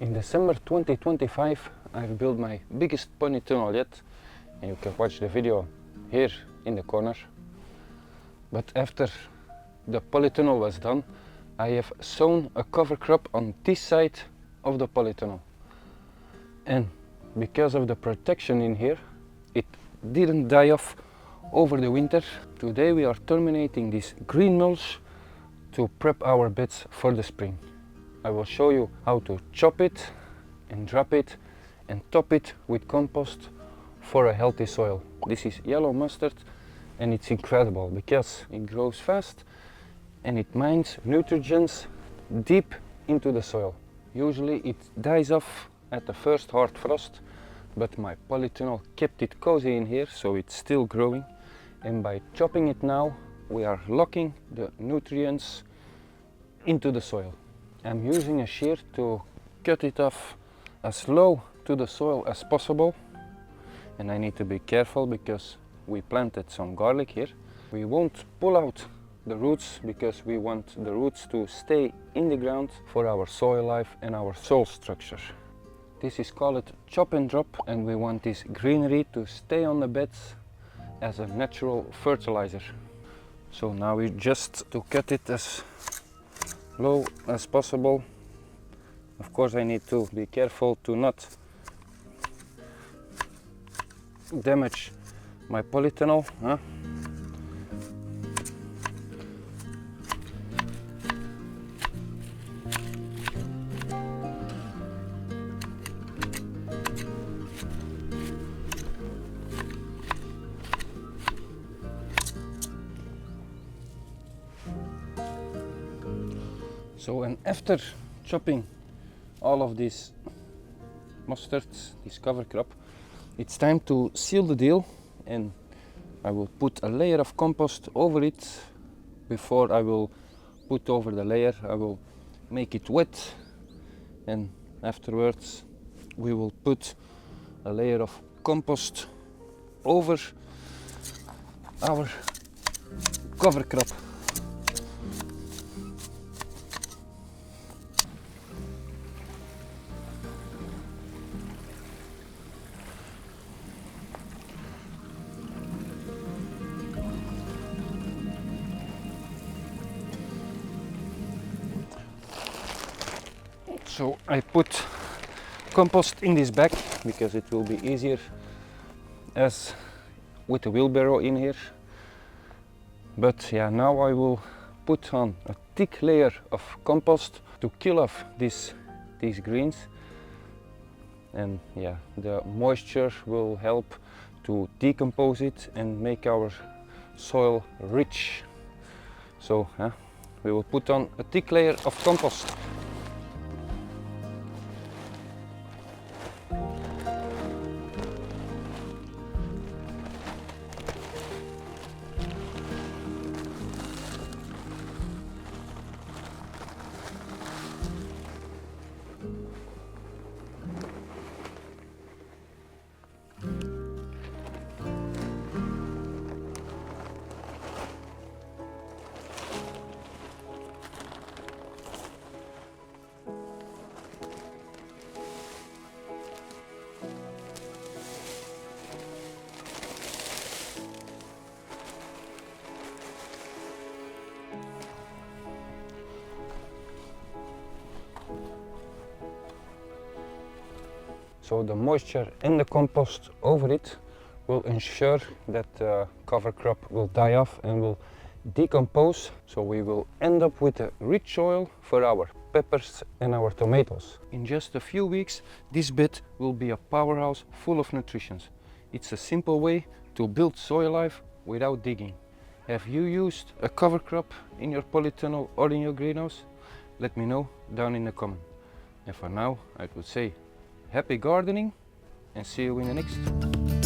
In December 2025 I've built my biggest polytunnel yet, and you can watch the video here in the corner. But after the polytunnel was done, I have sown a cover crop on this side of the polytunnel. And because of the protection in here, it didn't die off over the winter. Today we are terminating this green mulch to prep our beds for the spring. I will show you how to chop it and drop it and top it with compost for a healthy soil. This is yellow mustard and it's incredible because it grows fast and it mines nutrients deep into the soil. Usually it dies off at the first hard frost, but my polytunnel kept it cozy in here, so it's still growing. And by chopping it now, we are locking the nutrients into the soil. I'm using a shear to cut it off as low to the soil as possible. And I need to be careful because we planted some garlic here. We won't pull out the roots because we want the roots to stay in the ground for our soil life and our soil structure. This is called chop and drop, and we want this greenery to stay on the beds as a natural fertilizer. So now we just to cut it as low as possible. Of course I need to be careful to not damage my polytunnel. So, and after chopping all of these mustards, this cover crop, it's time to seal the deal, and I will put a layer of compost over it. Before I will put over the layer, I will make it wet, and afterwards we will put a layer of compost over our cover crop. So I put compost in this bag because it will be easier as with the wheelbarrow in here. But yeah, now I will put on a thick layer of compost to kill off these greens, and yeah, the moisture will help to decompose it and make our soil rich. So we will put on a thick layer of compost. So the moisture in the compost over it will ensure that the cover crop will die off and will decompose. So we will end up with a rich soil for our peppers and our tomatoes. In just a few weeks, this bed will be a powerhouse full of nutrition. It's a simple way to build soil life without digging. Have you used a cover crop in your polytunnel or in your greenhouse? Let me know down in the comment. And for now, I would say happy gardening and see you in the next.